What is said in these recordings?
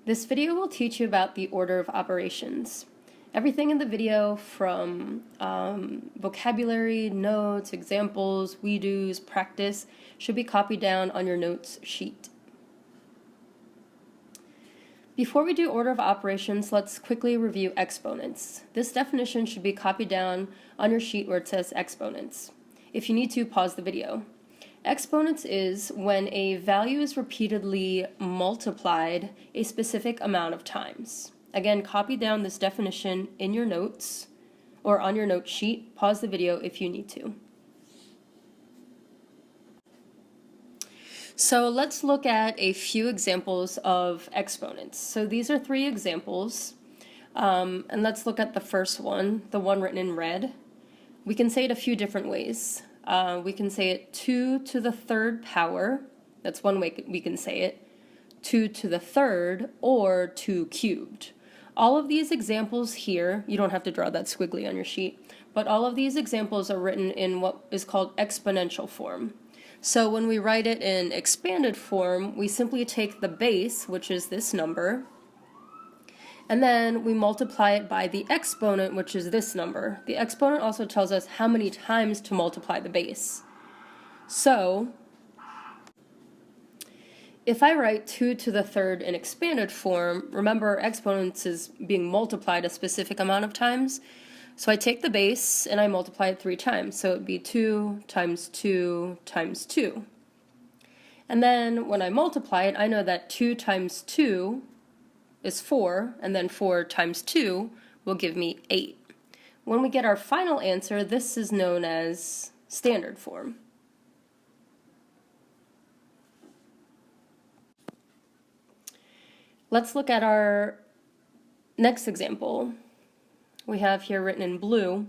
This video will teach you about the order of operations. Everything in the video from vocabulary, notes, examples, we-dos, practice should be copied down on your notes sheet. Before we do order of operations, let's quickly review exponents. This definition should be copied down on your sheet where it says exponents. If you need to, pause the video. Exponents is when a value is repeatedly multiplied a specific amount of times. Again, copy down this definition in your notes or on your note sheet. Pause the video if you need to. So let's look at a few examples of exponents. So these are 3 examples, and let's look at the first one, the one written in red. We can say it a few different ways. We can say it 2 to the 3rd power. That's one way we can say it. 2 to the 3rd or 2 cubed. All of these examples here, you don't have to draw that squiggly on your sheet, but all of these examples are written in what is called exponential form. So when we write it in expanded form, we simply take the base, which is this number, and then we multiply it by the exponent, which is this number. The exponent also tells us how many times to multiply the base. So if I write 2 to the 3rd in expanded form, remember exponents is being multiplied a specific amount of times. So I take the base and I multiply it 3 times. So it would be 2 times 2 times 2. And then when I multiply it, I know that 2 times 2 is 4, and then 4 times 2 will give me 8. When we get our final answer, this is known as standard form. Let's look at our next example. We have here written in blue.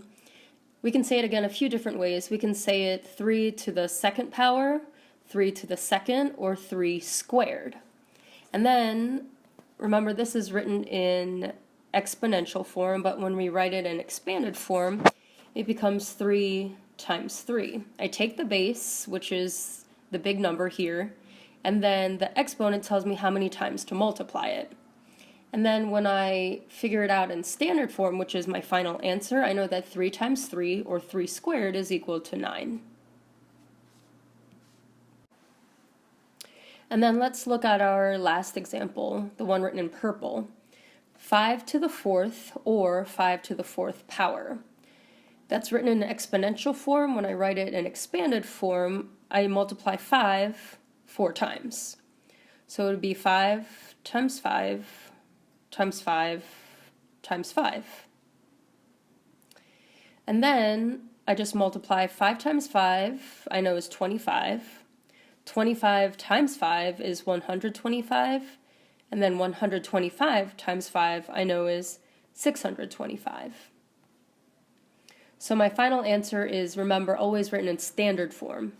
We can say it again a few different ways. We can say it 3 to the 2nd power, 3 to the 2nd, or 3 squared. And then, remember this is written in exponential form, but when we write it in expanded form, it becomes 3 times 3. I take the base, which is the big number here, and then the exponent tells me how many times to multiply it. And then when I figure it out in standard form, which is my final answer, I know that 3 times 3, or 3 squared, is equal to 9. And then let's look at our last example, the one written in purple. 5 to the 4th, or 5 to the 4th power. That's written in exponential form. When I write it in expanded form, I multiply 5 4 times. So it would be 5 times 5 times 5 times 5. And then I just multiply 5 times 5, I know is 25. 25 times 5 is 125, and then 125 times 5 I know is 625. So my final answer is, remember, always written in standard form.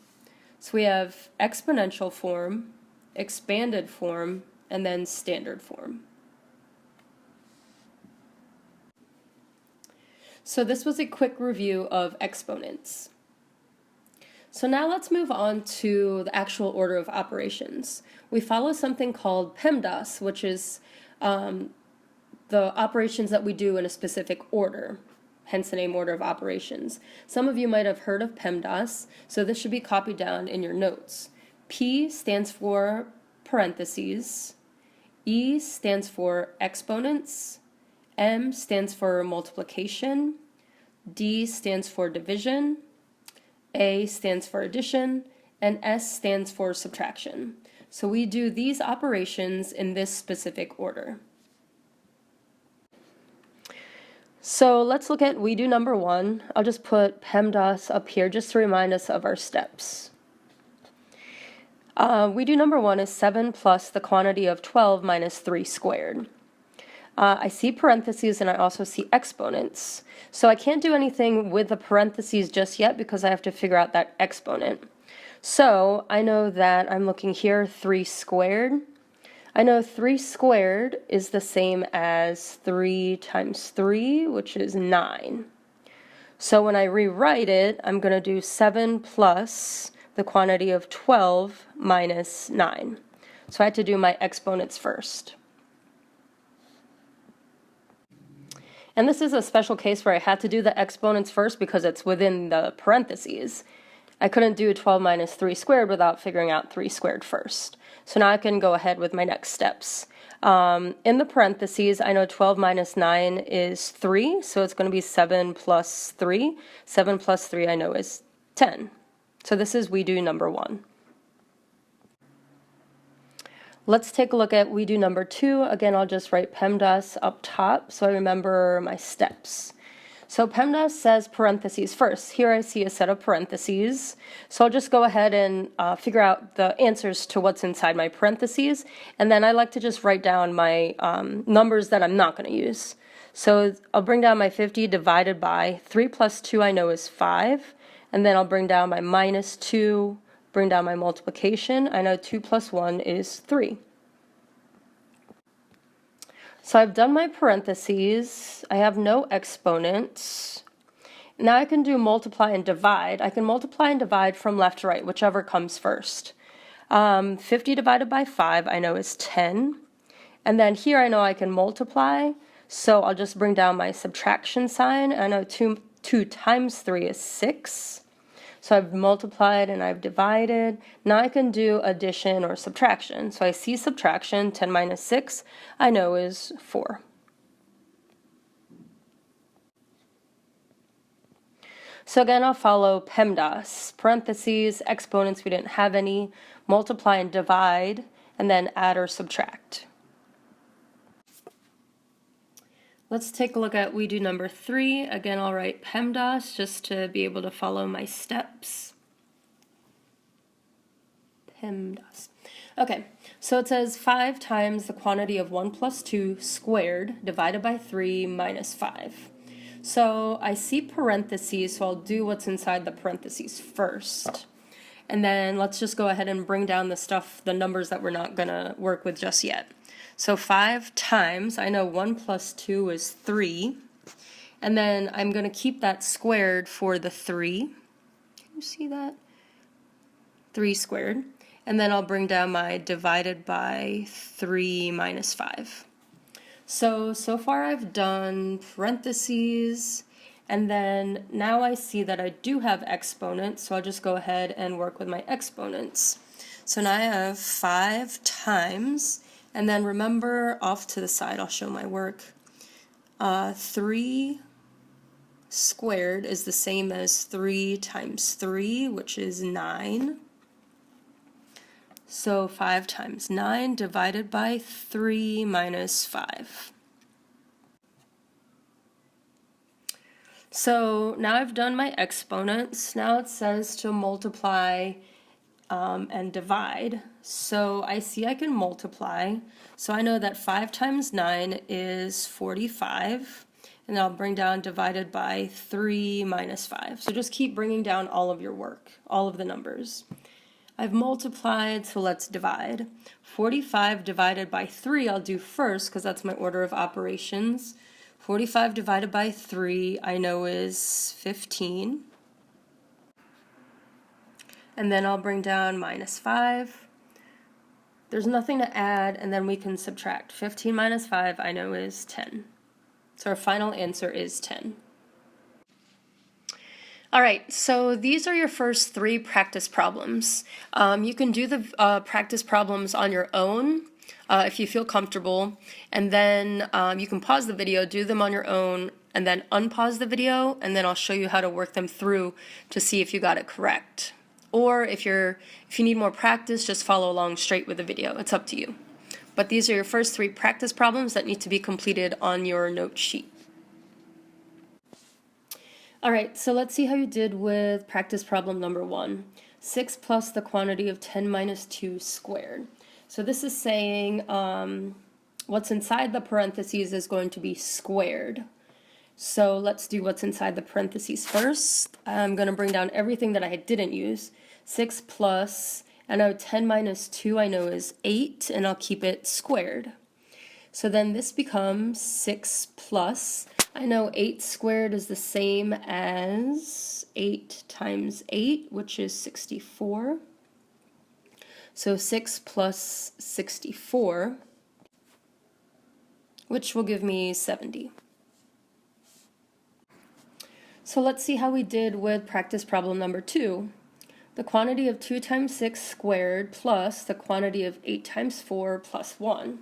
So we have exponential form, expanded form, and then standard form. So this was a quick review of exponents. So now let's move on to the actual order of operations. We follow something called PEMDAS, which is the operations that we do in a specific order, hence the name order of operations. Some of you might have heard of PEMDAS, so this should be copied down in your notes. P stands for parentheses, E stands for exponents, M stands for multiplication, D stands for division, A stands for addition, and S stands for subtraction. So we do these operations in this specific order. So let's look at we do number 1. I'll just put PEMDAS up here just to remind us of our steps. We do number 1 is 7 plus the quantity of 12 minus 3 squared. I see parentheses and I also see exponents. So I can't do anything with the parentheses just yet because I have to figure out that exponent. So I know that I'm looking here, 3 squared. I know 3 squared is the same as 3 times 3, which is 9. So when I rewrite it, I'm going to do 7 plus the quantity of 12 minus 9. So I had to do my exponents first. And this is a special case where I had to do the exponents first because it's within the parentheses. I couldn't do 12 minus 3 squared without figuring out 3 squared first. So now I can go ahead with my next steps. In the parentheses, I know 12 minus 9 is 3, so it's going to be 7 plus 3. 7 plus 3 I know is 10. So this is we do number 1. Let's take a look at we do number 2. Again, I'll just write PEMDAS up top so I remember my steps. So PEMDAS says parentheses first. Here I see a set of parentheses. So I'll just go ahead and figure out the answers to what's inside my parentheses. And then I like to just write down my numbers that I'm not going to use. So I'll bring down my 50 divided by 3 plus 2 I know is 5. And then I'll bring down my minus 2, bring down my multiplication. I know 2 plus 1 is 3. So I've done my parentheses. I have no exponents. Now I can do multiply and divide. I can multiply and divide from left to right, whichever comes first. 50 divided by 5 I know is 10. And then here I know I can multiply, so I'll just bring down my subtraction sign. I know 2 times 3 is 6. So I've multiplied and I've divided. Now I can do addition or subtraction. So I see subtraction, 10 minus 6, I know is 4. So again, I'll follow PEMDAS, parentheses, exponents, we didn't have any, multiply and divide, and then add or subtract. Let's take a look at we do number 3. Again, I'll write PEMDAS just to be able to follow my steps. PEMDAS. Okay, so it says 5 times the quantity of 1 plus 2 squared divided by 3 minus 5. So I see parentheses, so I'll do what's inside the parentheses first. And then let's just go ahead and bring down the numbers that we're not going to work with just yet. So 5 times, I know 1 plus 2 is 3, and then I'm going to keep that squared for the 3. Can you see that? 3 squared. And then I'll bring down my divided by 3 minus 5. So far I've done parentheses, and then now I see that I do have exponents, so I'll just go ahead and work with my exponents. So now I have 5 times, and then remember off to the side, I'll show my work. 3 squared is the same as 3 times 3, which is 9. So 5 times 9 divided by 3 minus 5. So now I've done my exponents. Now it says to multiply and divide. So I see I can multiply. So I know that 5 times 9 is 45. And I'll bring down divided by 3 minus 5. So just keep bringing down all of your work, all of the numbers. I've multiplied, so let's divide. 45 divided by 3 I'll do first because that's my order of operations. 45 divided by 3 I know is 15. And then I'll bring down minus 5. There's nothing to add, and then we can subtract. 15 minus 5 I know is 10. So our final answer is 10. All right, so these are your first 3 practice problems. You can do the practice problems on your own if you feel comfortable, and then you can pause the video, do them on your own, and then unpause the video, and then I'll show you how to work them through to see if you got it correct. Or if you need more practice, just follow along straight with the video. It's up to you. But these are your first 3 practice problems that need to be completed on your note sheet. All right, so let's see how you did with practice problem number 1. 6 plus the quantity of 10 minus 2 squared. So this is saying what's inside the parentheses is going to be squared. So let's do what's inside the parentheses first. I'm going to bring down everything that I didn't use. 6 plus, I know 10 minus 2 I know is 8, and I'll keep it squared. So then this becomes 6 plus, I know 8 squared is the same as 8 times 8, which is 64. So 6 plus 64, which will give me 70. So let's see how we did with practice problem number 2. The quantity of 2 times 6 squared plus the quantity of 8 times 4 plus 1.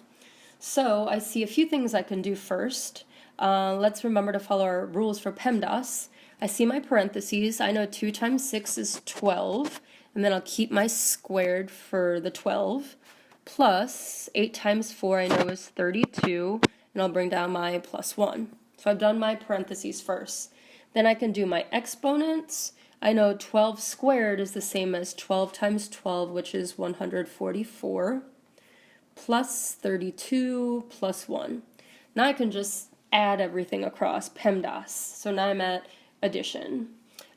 So I see a few things I can do first. Let's remember to follow our rules for PEMDAS. I see my parentheses. I know 2 times 6 is 12, and then I'll keep my squared for the 12, plus 8 times 4 I know is 32, and I'll bring down my plus 1. So I've done my parentheses first. Then I can do my exponents. I know 12 squared is the same as 12 times 12, which is 144, plus 32 plus 1. Now I can just add everything across PEMDAS. So now I'm at addition.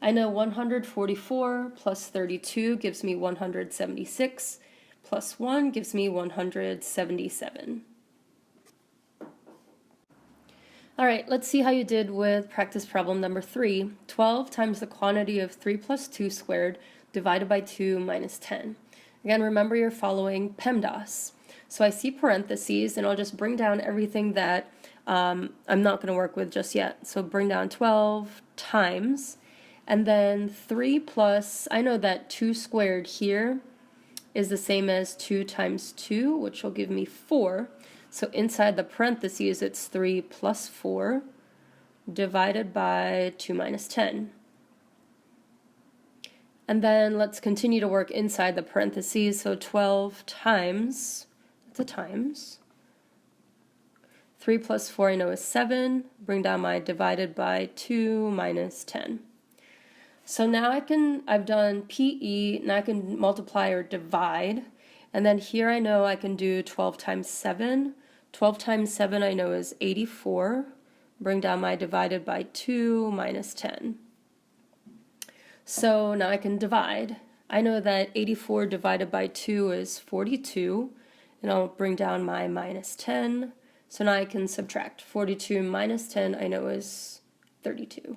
I know 144 plus 32 gives me 176, plus 1 gives me 177. All right, let's see how you did with practice problem number 3. 12 times the quantity of 3 plus 2 squared divided by 2 minus 10. Again, remember you're following PEMDAS. So I see parentheses, and I'll just bring down everything that I'm not going to work with just yet. So bring down 12 times, and then 3 plus, I know that 2 squared here is the same as 2 times 2, which will give me 4. So inside the parentheses, it's 3 plus 4 divided by 2 minus 10. And then let's continue to work inside the parentheses. So 12 times, that's a times. 3 plus 4 I know is 7. Bring down my divided by 2 minus 10. So now I've done PE, now I can multiply or divide. And then here I know I can do 12 times 7. 12 times 7 I know is 84. Bring down my divided by 2 minus 10. So now I can divide. I know that 84 divided by 2 is 42. And I'll bring down my minus 10. So now I can subtract. 42 minus 10 I know is 32.